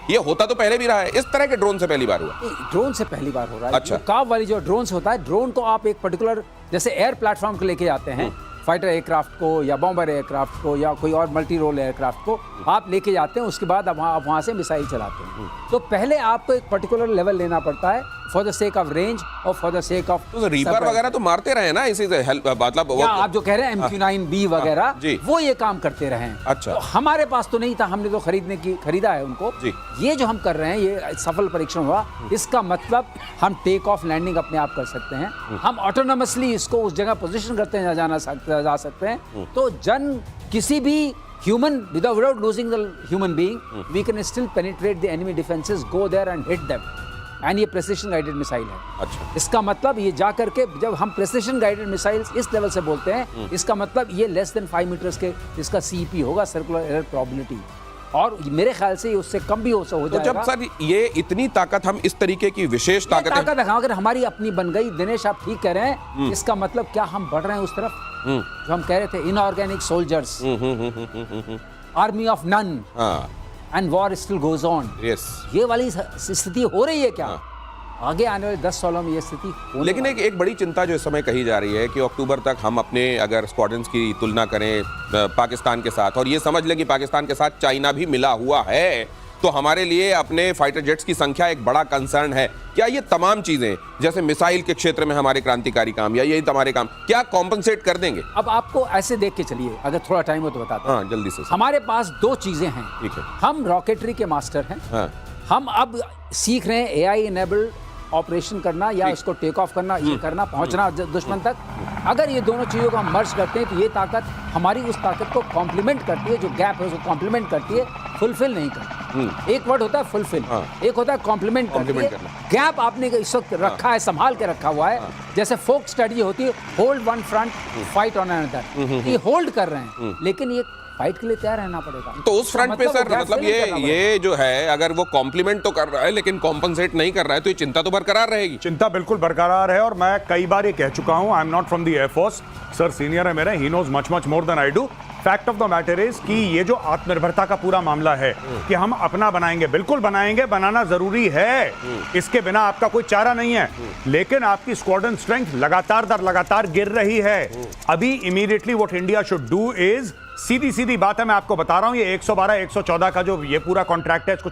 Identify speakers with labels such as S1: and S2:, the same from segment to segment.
S1: ये होता तो पहले भी रहा है, इस तरह के ड्रोन से पहली बार हुआ?
S2: ड्रोन से पहली बार हो रहा है।
S1: अच्छा।
S2: काव वाली जो ड्रोन होता है, ड्रोन को आप एक पर्टिकुलर जैसे एयर प्लेटफॉर्म को लेके जाते हैं, फाइटर एयरक्राफ्ट को या बॉम्बर एयरक्राफ्ट को या कोई और मल्टी रोल एयरक्राफ्ट को आप लेके जाते हैं, उसके बाद आप वहाँ से मिसाइल चलाते हैं। तो पहले आपको एक पर्टिकुलर लेवल लेना पड़ता है for the sake of range और फॉर द सेक ऑफ
S1: तो रीपर वगैरह तो मारते रहे ना इसी से हेल्प, मतलब
S2: या आप जो कह रहे हैं MQ-9B वगैरह, वो ये काम करते रहे हैं।
S1: अच्छा।
S2: तो हमारे पास तो नहीं था, हमने तो खरीदा है उनको जी। ये जो हम कर रहे हैं, ये सफल परीक्षण हुआ, इसका मतलब हम टेक ऑफ लैंडिंग अपने आप कर सकते हैं, हम ऑटोनोमसली इसको उस जगह पोजीशन करते हैं जा सकते हैं। तो किसी भी human without losing the human being, we can still penetrate the enemy defenses, go there and hit them. And ये प्रेसिशन गाइडेड मिसाइल है।
S1: अच्छा।
S2: इसका मतलब ये जा करके जब हम प्रेसिशन गाइडेड मिसाइल्स इस लेवल से बोलते हैं, इसका मतलब ये लेस देन 5 मीटर्स के इसका CEP होगा, सर्कुलर एरर प्रोबेबिलिटी, और मेरे ख्याल से उससे कम भी हो जाएगा।
S1: तो जब सर ये इतनी ताकत, हम इस तरीके की विशेष ताकत
S2: अगर हमारी अपनी बन गई, दिनेश आप ठीक कह रहे हैं, इसका मतलब क्या हम बढ़ रहे हैं उस तरफ जो हम कह रहे थे, inorganic soldiers, army of none, and war still goes on. ये वाली स्थिति हो रही है क्या? आगे आने वाले 10 सालों में ये स्थिति
S1: लेकिन एक बड़ी चिंता जो इस समय कही जा रही है कि अक्टूबर तक हम अपने अगर स्क्वाड्रंस की तुलना करें पाकिस्तान के साथ, और ये समझ लें कि पाकिस्तान के साथ चाइना भी मिला हुआ है, तो हमारे लिए अपने फाइटर जेट्स की संख्या एक बड़ा कंसर्न है। क्या ये तमाम चीजें, जैसे मिसाइल के क्षेत्र में हमारे क्रांतिकारी काम या यही हमारे काम, क्या कॉम्पनसेट कर देंगे?
S2: अब आपको ऐसे देख के चलिए, अगर थोड़ा टाइम हो तो बताता हूं।
S1: हाँ, जल्दी से।
S2: हमारे पास 2 चीजें हैं।
S1: ठीक है।
S2: हम रॉकेटरी के मास्टर हैं। हाँ। हम अब सीख रहे हैं AI इनेबल्ड ऑपरेशन करना या इसको टेक ऑफ करना, ये करना, पहुंचना दुश्मन तक। अगर ये दोनों चीजों को हम मर्ज करते हैं तो ये ताकत हमारी उस ताकत को कॉम्प्लीमेंट करती है, जो गैप है उसको कॉम्प्लीमेंट करती है, फुलफिल नहीं करती। एक वर्ड होता है फुलफिल, एक होता है कॉम्प्लीमेंट करती है। गैप आपने इस वक्त रखा है, संभाल के रखा हुआ है। जैसे फोक स्टडी होती है, hold one front, fight on another. ये होल्ड कर रहे हैं, लेकिन ये फाइट के लिए तैयार रहना पड़ेगा।
S1: तो उस फ्रंट पे सर, मतलब ये जो है, अगर वो कॉम्प्लीमेंट तो कर रहा है लेकिन कॉम्पनसेट नहीं कर रहा है, तो ये चिंता तो बरकरार रहेगी।
S3: चिंता बिल्कुल बरकरार है, और मैं कई बार ये कह चुका हूं, I am not from the air force, sir senior है मेरे, he knows much more than I do. Fact of the matter is कि ये जो आत्मनिर्भरता का पूरा मामला है कि हम अपना बनाएंगे, बिल्कुल बनाएंगे, बनाना जरूरी है, इसके बिना आपका कोई चारा नहीं है। लेकिन आपकी स्क्वाड्रन स्ट्रेंथ लगातार दर लगातार गिर रही है। अभी immediately what India should do is, सीधी बात है, मैं आपको बता रहा हूं, ये 112 114 का जो ये पूरा कॉन्ट्रैक्ट है, इसको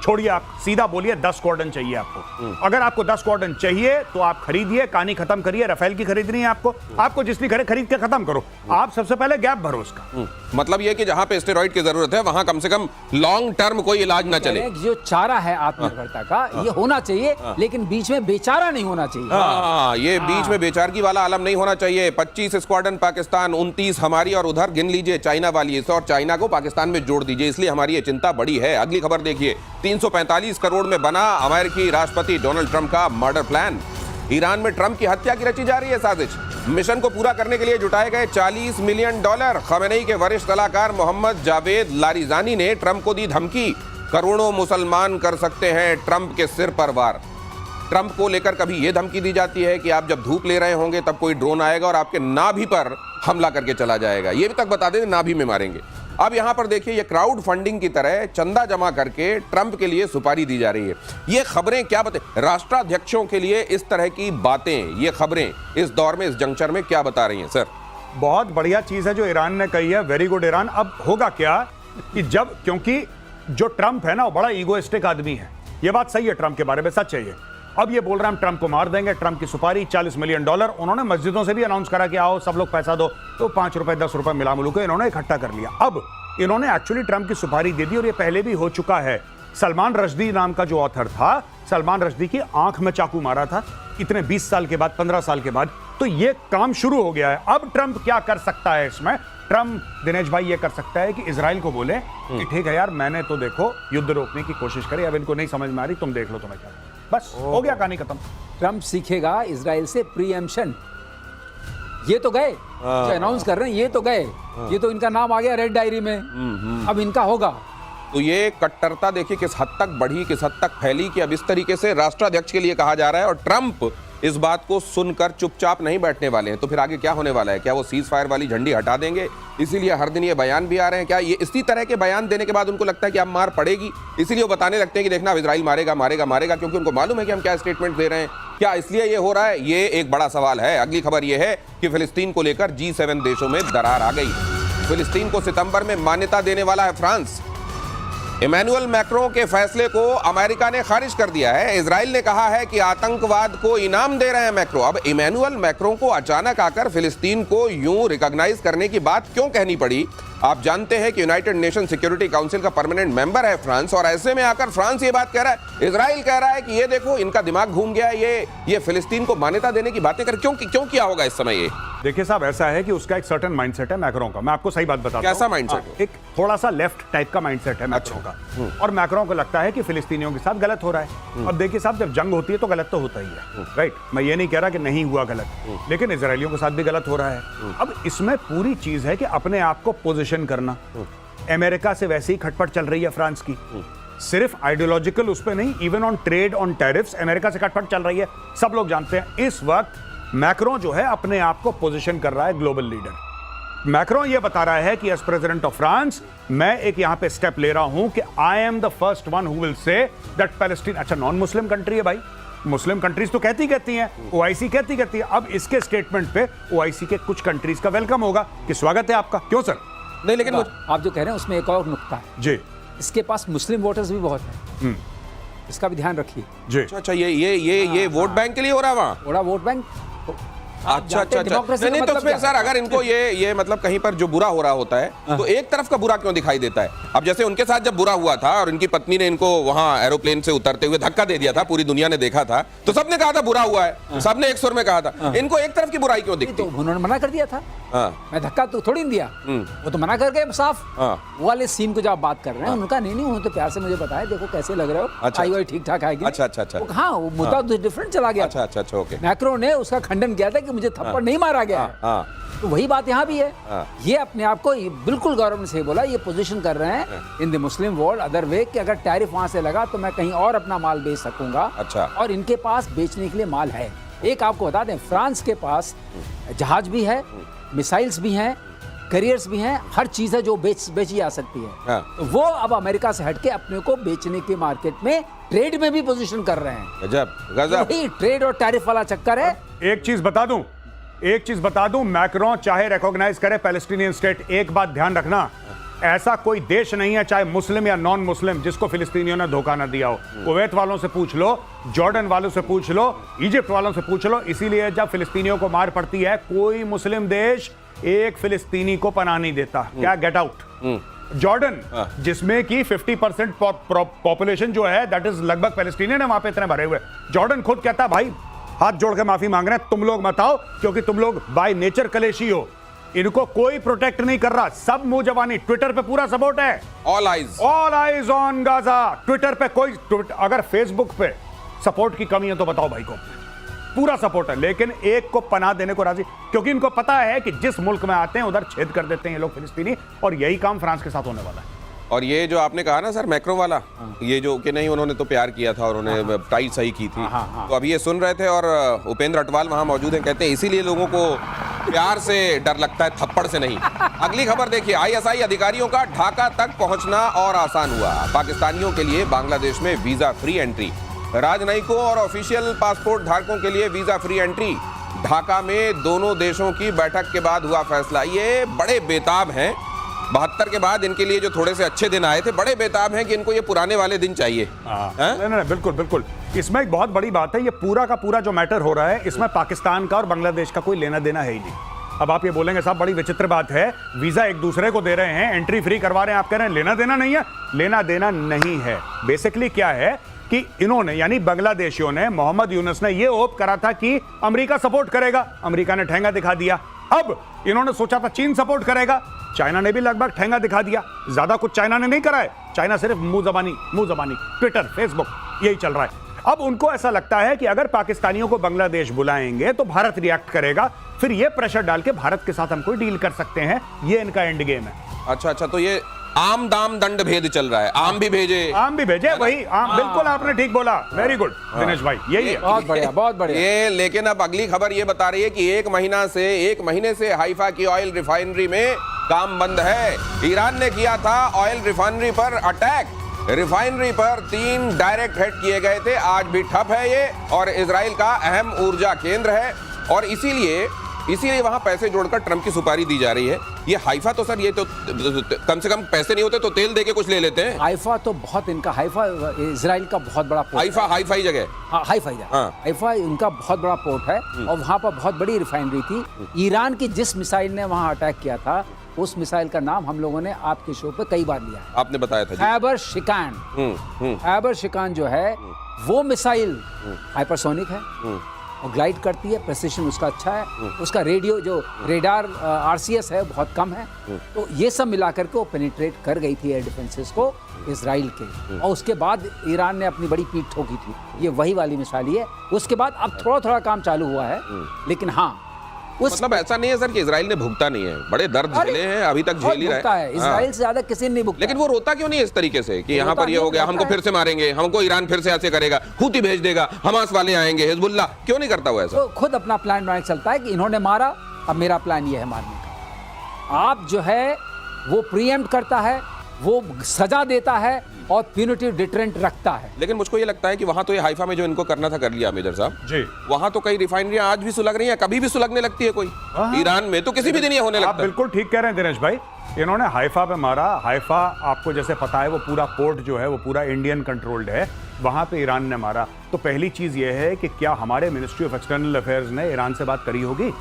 S3: छोड़िए, आप सीधा बोलिए 10 स्क्वाड्रन चाहिए आपको। अगर आपको 10 स्क्वाड्रन चाहिए तो आप खरीदिए, कहानी खत्म करिए। राफेल की खरीदनी है आपको जिसकी खरीद के खत्म करो। आप सबसे पहले गैप भरो उसका।
S1: मतलब ये कि जहां पे स्टेरॉइड की जरूरत है वहां कम से कम लॉन्ग टर्म कोई इलाज ना चले।
S2: जो चारा है आत्मनिर्भरता का, ये होना चाहिए, लेकिन बीच में बेचारा नहीं होना चाहिए।
S1: ये बीच में बेचारगी वाला आलम नहीं होना चाहिए। 25 स्क्वाड्रन पाकिस्तान, 29 हमारी, और उधर गिन लीजिए चाइना वाली, और चाइना को पाकिस्तान में जोड़ दीजिए। इसलिए हमारी ये चिंता बड़ी है। अगली खबर देखिए, 345 करोड़ में बना अमेरिकी राष्ट्रपति डोनाल्ड ट्रंप का मर्डर प्लान। ईरान में ट्रंप की हत्या की रची जा रही है साजिश। मिशन को पूरा करने के लिए जुटाए गए $40 मिलियन। खमेनेई के वरिष्ठ सलाहकार मोहम्मद जावेद लारिजानी ने ट्रंप को दी धमकी, करोड़ों मुसलमान कर सकते हैं ट्रंप के सिर पर वार। ट्रंप को लेकर कभी यह धमकी दी जाती है कि आप जब धूप ले रहे होंगे तब कोई ड्रोन आएगा और आपके नाभि पर हमला करके चला जाएगा। ये भी तक बता दें, नाभि में मारेंगे। अब यहां पर देखिए, ये क्राउड फंडिंग की तरह चंदा जमा करके ट्रंप के लिए सुपारी दी जा रही है। ये खबरें क्या बता, राष्ट्राध्यक्षों के लिए इस तरह की बातें, ये खबरें इस दौर में, इस जंक्चर में क्या बता रही हैं सर?
S3: बहुत बढ़िया चीज है जो ईरान ने कही है, वेरी गुड ईरान। अब होगा क्या कि क्योंकि जो ट्रंप है ना, वो बड़ा ईगोइस्टिक आदमी है, ये बात सही है, ट्रंप के बारे में सच है ये। अब ये बोल रहे हैं हम ट्रंप को मार देंगे, ट्रंप की सुपारी $40 मिलियन। उन्होंने मस्जिदों से भी अनाउंस करा कि आओ सब लोग पैसा दो, तो ₹5 ₹10 मिला मिलू के इन्होंने इकट्ठा कर लिया। अब इन्होंने एक्चुअली ट्रंप की सुपारी दे दी, और ये पहले भी हो चुका है। सलमान रश्दी नाम का जो ऑथर था, सलमान रश्दी की आंख में चाकू मारा था, इतने 20 साल के बाद, 15 साल के बाद। तो ये काम शुरू हो गया है। अब ट्रंप क्या कर सकता है इसमें? ट्रंप, दिनेश भाई, ये कर सकता है कि इजराइल को बोले कि ठीक है यार, मैंने तो देखो युद्ध रोकने की कोशिश करी, अब इनको नहीं समझ में आ रही, तुम देख लो तुम्हें क्या। बस हो गया, कहानी खत्म।
S2: ट्रंप सीखेगा इजराइल से प्रीएम्पशन। ये तो गए, जो अनाउंस कर रहे हैं, ये तो गए, ये तो इनका नाम आ गया रेड डायरी में। अब इनका होगा।
S1: तो ये कट्टरता देखिए किस हद तक बढ़ी, किस हद तक फैली, कि अब इस तरीके से राष्ट्राध्यक्ष के लिए कहा जा रहा है, और ट्रंप इस बात को सुनकर चुपचाप नहीं बैठने वाले हैं। तो फिर आगे क्या होने वाला है? क्या वो सीज फायर वाली झंडी हटा देंगे? इसीलिए हर दिन ये बयान भी आ रहे हैं। क्या ये इसी तरह के बयान देने के बाद उनको लगता है कि अब मार पड़ेगी, इसीलिए वो बताने लगते हैं कि देखना अब इजराइल मारेगा मारेगा मारेगा, क्योंकि उनको मालूम है कि हम क्या स्टेटमेंट दे रहे हैं? क्या इसलिए ये हो रहा है? ये एक बड़ा सवाल है। अगली खबर ये है कि फिलिस्तीन को लेकर G7 देशों में दरार आ गई। फिलिस्तीन को सितंबर में मान्यता देने वाला है फ्रांस। इमैनुअल मैक्रों के फैसले को अमेरिका ने खारिज कर दिया है। इजराइल ने कहा है कि आतंकवाद को इनाम दे रहे हैं मैक्रो। अब इमैनुअल मैक्रों को अचानक आकर फिलिस्तीन को यूं रिकॉग्नाइज करने की बात क्यों कहनी पड़ी? आप जानते हैं कि यूनाइटेड नेशन सिक्योरिटी काउंसिल का परमानेंट मेंबर है फ्रांस, और ऐसे में आकर फ्रांस ये बात कह रहा है, इजराइल कह रहा है कि ये देखो इनका दिमाग घूम गया है, ये फिलिस्तीन को मान्यता देने की बातें कर क्यों किया होगा इस समय? ये
S3: देखिए साहब, ऐसा है कि उसका एक सर्टेन माइंडसेट है मैक्रों का। मैं आपको सही बात बताता हूं।
S1: कैसा माइंडसेट है?
S3: एक थोड़ा सा लेफ्ट टाइप का माइंडसेट है मैक्रों का, और मैक्रों को लगता है कि फिलिस्तीनियों के साथ गलत हो रहा है। अब देखिए साहब, जब जंग होती है तो गलत तो होता ही है, राइट? मैं ये नहीं कह रहा कि नहीं हुआ गलत, लेकिन इजरायलियों के साथ भी गलत हो रहा है। अब इसमें पूरी चीज है कि अपने आप को पोजिशन करना। अमेरिका से वैसे ही खटपट चल रही है फ्रांस की, सिर्फ आइडियोलॉजिकल उस पर नहीं, even on trade on tariffs America से खटपट चल रही है। सब लोग जानते हैं इस वक्त मैक्रों जो है अपने आप को पोजीशन कर रहा है ग्लोबल लीडर। मैक्रों ये बता रहा है कि एज प्रेसिडेंट ऑफ फ्रांस मैं एक यहां पे स्टेप ले रहा हूं कि I am the first one who will say that Palestine, अच्छा नॉन मुस्लिम कंट्री है भाई, मुस्लिम कंट्रीज तो कहती हैं, ओआईसी कहती है। अब इसके स्टेटमेंट पे ओआईसी के कुछ कंट्रीज का वेलकम होगा कि स्वागत है आपका। क्यों सर?
S1: नहीं, लेकिन
S2: आप जो कह रहे हैं उसमें एक और नुक्ता है
S3: जी,
S2: इसके पास मुस्लिम वोटर्स भी बहुत हैं, इसका भी ध्यान रखिए
S3: जी।
S1: अच्छा, ये वोट बैंक के लिए हो रहा है वहाँ?
S2: थोड़ा वोट बैंक।
S1: अच्छा, नहीं तो फिर सर अगर इनको ये मतलब कहीं पर जो बुरा हो रहा होता है तो एक तरफ का बुरा क्यों दिखाई देता है? अब जैसे उनके साथ जब बुरा हुआ था और इनकी पत्नी ने इनको वहां एरोप्लेन से उतरते हुए धक्का दे दिया था, पूरी दुनिया ने देखा था, तो सबने कहा था बुरा हुआ है, सबने एक सुर में कहा था। इनको एक तरफ की बुराई क्यों दिखती?
S2: तो उन्होंने मना कर दिया था। मैं धक्का तो थोड़ी नहीं दिया, वो तो मना कर गए साफ। वो वाले सीन को जब आप बात कर रहे हैं, उनका नहीं, उन्होंने तो प्यार से मुझे बताया, देखो कैसे लग रहे हो, आई वाई ठीक ठाक आएगी।
S1: अच्छा।
S2: हाँ, वो मुद्दा डिफरेंट चला गया।
S1: अच्छा, ओके।
S2: मैक्रो ने उसका खंडन किया था कि मुझे थप्पड़ नहीं मारा गया है। तो वही बात यहाँ भी है। ये अपने आप को बिल्कुल गौरव से बोला, ये पोजीशन कर रहे हैं in the Muslim world other way कि अगर टैरिफ वहां से लगा तो मैं कहीं और अपना माल बेच सकूंगा।
S1: अच्छा।
S2: और इनके पास बेचने के लिए माल है। एक आपको बता दें, फ्रांस के पास जहाज भी है, मिसाइल्स भी हैं, करियर्स भी हैं, हर चीज है जो बेची जा सकती है। तो वो अब अमेरिका से हटके अपने को बेचने के मार्केट में, ट्रेड में भी पोजीशन कर रहे हैं।
S1: गजब।
S2: ट्रेड और टैरिफ वाला चक्कर है।
S3: एक चीज बता दूं, मैक्रों चाहे रिकॉग्नाइज करे पैलेस्टीनियन स्टेट, एक बात ध्यान रखना, ऐसा कोई देश नहीं है चाहे मुस्लिम या नॉन मुस्लिम जिसको फिलिस्तीनियों ने धोखा ना दिया हो। कुवैत वालों से पूछ लो, जॉर्डन वालों से पूछ लो, इजिप्ट वालों से पूछ लो। इसीलिए जब फिलिस्तीनियों को मार पड़ती है, कोई मुस्लिम देश एक फिलिस्तीनी को पनाह नहीं देता। क्या गेट आउट। जॉर्डन जिसमें कि 50% पॉपुलेशन जो है दैट इज लगभग पैलेस्टीनियन है, वहां पे इतने भरे हुए, जॉर्डन खुद कहता है भाई हाथ जोड़ के माफी मांग रहे हैं, तुम लोग मत आओ क्योंकि तुम लोग बाय नेचर कलेशी हो, इनको कोई प्रोटेक्ट नहीं कर रहा। सब मुंह जबानी, ट्विटर पे पूरा सपोर्ट है, all eyes on Gaza. Twitter पे कोई, अगर फेसबुक पे सपोर्ट की कमी है तो बताओ भाई को, पूरा सपोर्ट है, लेकिन एक को पनाह देने को राजी, क्योंकि इनको पता है कि जिस मुल्क में आते हैं उधर छेद कर देते हैं ये लोग फिलिस्तीनी, और यही काम फ्रांस के साथ होने वाला है।
S1: और ये जो आपने कहा ना सर मैक्रो वाला, ये जो कि नहीं उन्होंने तो प्यार किया था और उन्होंने टाइट सही की थी, तो अभी ये सुन रहे थे और उपेंद्र अटवाल वहां मौजूद हैं, कहते हैं इसीलिए लोगों को प्यार से डर लगता है, थप्पड़ से नहीं। अगली खबर देखिए, आईएसआई अधिकारियों का ढाका तक पहुंचना और आसान हुआ। पाकिस्तानियों के लिए बांग्लादेश में वीजा फ्री एंट्री, राजनयिकों और ऑफिशियल पासपोर्ट धारकों के लिए वीजा फ्री एंट्री। ढाका में दोनों देशों की बैठक के बाद हुआ फैसला। ये बड़े बेताब हैं, 72 के बाद इनके लिए जो थोड़े से अच्छे दिन आए थे, बड़े बेताब हैं कि इनको ये पुराने वाले दिन चाहिए।
S3: नहीं, बिल्कुल। इसमें एक बहुत बड़ी बात है, ये पूरा का पूरा जो मैटर हो रहा है, इसमें पाकिस्तान का और बांग्लादेश का कोई लेना देना है ही नहीं। अब आप ये बोलेंगे साहब बड़ी विचित्र बात है, वीजा एक दूसरे को दे रहे हैं, एंट्री फ्री करवा रहे हैं, आप कह रहे हैं लेना देना नहीं है। लेना देना नहीं है। बेसिकली क्या है कि इन्होंने यानी बांग्लादेशियों ने, मोहम्मद यूनुस ने ये होप करा था कि अमेरिका सपोर्ट करेगा, अमेरिका ने ठेंगा दिखा दिया। अब इन्होंने सोचा था चीन सपोर्ट करेगा, चाइना ने भी लगभग ठेंगा दिखा दिया। ज्यादा कुछ चाइना ने नहीं करा है, चाइना सिर्फ मुंह जबानी, ट्विटर, फेसबुक, यही चल रहा है। अब उनको ऐसा लगता है कि अगर पाकिस्तानियों को बांग्लादेश बुलाएंगे तो भारत रिएक्ट करेगा, फिर ये प्रेशर डाल के भारत के साथ हम कोई डील कर सकते हैं, ये इनका एंड गेम है।
S1: अच्छा, तो ये आम दाम दंड भेद चल रहा है, आम भी भेजे।
S3: वही आम, बिल्कुल आपने ठीक बोला, वेरी गुड दिनेश भाई, यही है।
S2: बहुत बढ़िया, बहुत बढ़िया।
S1: ये लेकिन अब अगली खबर ये बता रही है कि एक महीने से हाइफा की ऑयल रिफाइनरी में काम बंद है। ईरान ने किया था ऑयल रिफाइनरी पर अटैक, रिफाइनरी पर 3 डायरेक्ट हिट किए गए थे, आज भी ठप है ये, और इजराइल का अहम ऊर्जा केंद्र है, और इसीलिए वहां पैसे जोड़कर ट्रंप की सुपारी दी जा रही है। ये हाइफा तो सर, ये तो कम से कम पैसे नहीं होते तो तेल देके कुछ ले लेते हैं।
S2: हाइफा तो बहुत, इनका हाइफा इजराइल का बहुत बड़ा पोर्ट,
S1: हाईफाई जगह,
S2: हाइफा इनका बहुत बड़ा पोर्ट है, और वहां पर बहुत बड़ी रिफाइनरी थी। ईरान की जिस मिसाइल ने वहां अटैक किया था, उस मिसाइल का नाम हम लोगों ने आपके शो पे कई बार लिया है,
S1: आपने बताया था।
S2: खैबर शिकान जो है वो मिसाइल हाइपरसोनिक है और ग्लाइड करती है, प्रेसिशन उसका अच्छा है, उसका रेडियो जो रेडार आरसीएस है बहुत कम है, तो ये सब मिलाकर के वो पेनिट्रेट कर गई थी एयर डिफेंसेस को इजराइल के, और उसके बाद ईरान ने अपनी बड़ी पीठ ठोकी थी। ये वही वाली मिसाइल है। उसके बाद अब थोड़ा काम चालू हुआ है, लेकिन हाँ
S1: मतलब ऐसा नहीं है सर कि इजराइल ने भुगता नहीं है, बड़े दर्द झेले हैं, अभी तक झेल ही रहा है।
S2: इजराइल से ज्यादा किसी ने नहीं भुगता।
S1: लेकिन वो रोता क्यों नहीं है इस तरीके से कि यहाँ पर ये हो गया, हमको फिर से मारेंगे, हमको ईरान फिर से ऐसे करेगा, हूती भेज देगा, हमास वाले आएंगे, हिजबुल्लाह, क्यों नहीं करता वो ऐसा?
S2: तो खुद अपना प्लान बनाए चलता है कि इन्होंने मारा, अब मेरा प्लान ये है मारने का। आप जो है वो प्रीएम्प्ट करता है, वो सजा देता है और प्यूनिटिव डिटरेंट रखता है।
S1: लेकिन मुझको ये लगता है कि वहां तो ये हाइफा में जो इनको करना था कर लिया मेजर साहब
S3: जी,
S1: वहां तो कई रिफाइनरियां आज भी सुलग रही हैं, कभी भी सुलगने लगती है कोई। ईरान में तो किसी भी दिन ये होने लगता है।
S3: आप बिल्कुल ठीक कह रहे हैं दिनेश भाई, इन्होंने हाइफा पे मारा। हाइफा आपको जैसे पता है वो पूरा पोर्ट जो है वो पूरा इंडियन कंट्रोल्ड है, वहां पे ईरान ने मारा। तो पहली चीज ये है कि क्या हमारे मिनिस्ट्री ऑफ एक्सटर्नल अफेयर्स ने ईरान से बात करी होगी?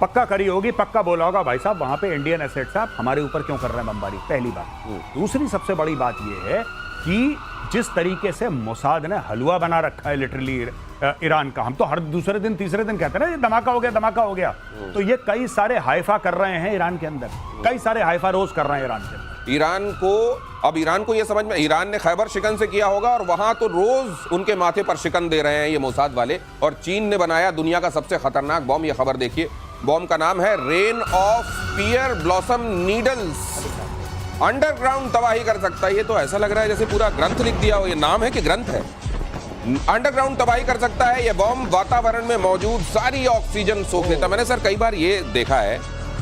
S3: पक्का करी होगी, पक्का बोला होगा भाई साहब वहां पे इंडियन एसेट्स आप हमारे ऊपर क्यों कर रहे हैं बमबारी, पहली बात। दूसरी सबसे बड़ी बात ये है कि जिस तरीके से मोसाद ने हलवा बना रखा है लिटरली ईरान का, हम तो हर दूसरे दिन तीसरे दिन कहते हैं ना ये धमाका हो गया, धमाका हो गया, तो ये कई सारे हाइफा कर रहे हैं ईरान के अंदर, कई सारे हाइफा रोज कर रहे हैं ईरान के अंदर।
S1: ईरान को ये समझ में, ईरान ने खैबर शिकन से किया होगा और वहां तो रोज उनके माथे पर शिकन दे रहे हैं ये मोसाद वाले। और चीन ने बनाया दुनिया का सबसे खतरनाक बॉम्ब, ये खबर देखिए, बॉम्ब का नाम है rain of pear blossom needles, underground तबाही कर सकता है। ये तो ऐसा लग रहा है जैसे पूरा ग्रंथ लिख दिया हो, ये नाम है कि ग्रंथ है। अंडरग्राउंड तबाही कर सकता है ये बॉम्ब, वातावरण में मौजूद सारी ऑक्सीजन सोख लेता। मैंने सर कई बार ये देखा है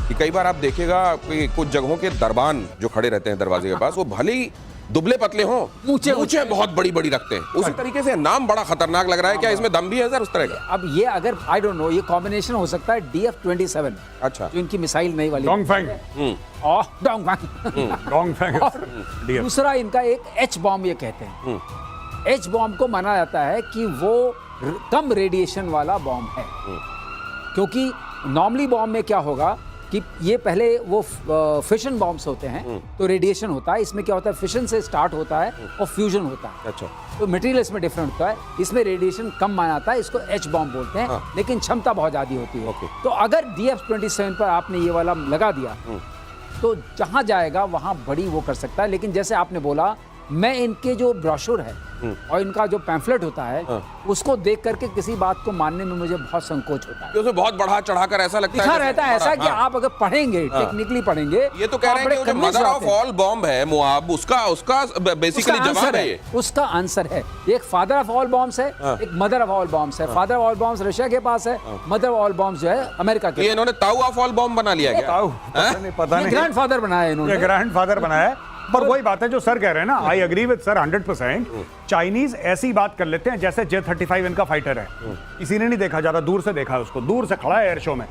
S1: कि कई बार आप देखिएगा कि कुछ जगहों के दरबान जो खड़े रहते हैं दरवाजे के पास, वो भले ही दुबले पतले हों, मूंछें बहुत बड़ी बड़ी रखते हैं, उसी तरीके से नाम बड़ा खतरनाक लग रहा है। क्या इसमें दम भी है सर उस तरह का?
S2: अब ये अगर आई डोंट नो, ये कॉम्बिनेशन हो सकता है DF-27,
S1: अच्छा,
S2: जो इनकी मिसाइल नई वाली
S3: डोंगफेंग,
S2: दूसरा इनका एक H बॉम्ब ये कहते हैं। H बॉम्ब को माना जाता है कि वो कम रेडिएशन वाला बॉम्ब है, क्योंकि नॉर्मली बॉम्ब में क्या होगा कि ये पहले वो फिशन बॉम्ब्स होते हैं तो रेडिएशन होता है, इसमें क्या होता है फिशन से स्टार्ट होता है और फ्यूजन होता है।
S1: अच्छा,
S2: तो मटेरियल इसमें डिफरेंट होता है, इसमें रेडिएशन कम माना जाता है, इसको H बॉम्ब बोलते हैं, लेकिन क्षमता बहुत ज्यादा होती है। तो अगर DF-27 पर आपने ये वाला लगा दिया तो जहां जाएगा वहां बड़ी वो कर सकता है। लेकिन जैसे आपने बोला, मैं इनके जो ब्रोशर है और इनका जो पैम्फलेट होता है उसको देख करके किसी बात को मानने में मुझे बहुत संकोच होता है।
S1: उसमें बहुत बढ़ा चढ़ाकर ऐसा लगता
S2: लिखा
S1: है
S2: रहता है ऐसा कि आप अगर पढ़ेंगे, टेक्निकली पढ़ेंगे,
S1: ये तो कह रहे हैं कि जो मदर ऑफ ऑल बॉम्ब है मुआब, उसका बेसिकली जवाब है ये।
S2: उसका आंसर है, एक फादर ऑफ ऑल बॉम्ब्स है, एक मदर ऑफ ऑल बॉम्ब्स है। Father of all bombs Russia के पास है, मदर ऑफ ऑल बॉम्ब्स जो है अमेरिका के।
S1: ये इन्होंने ताऊ ऑफ ऑल बॉम्ब बना लिया क्या?
S3: पता नहीं,
S2: ग्रैंडफादर बनाया इन्होंने,
S3: ग्रैंडफादर बनाया। पर वही बात है जो सर कह रहे हैं ना, I agree with sir 100%। Chinese ऐसी बात कर लेते हैं जैसे J-35 इनका फाइटर है, किसी ने नहीं देखा, ज्यादा दूर से देखा है उसको, दूर से खड़ा है एयर शो में,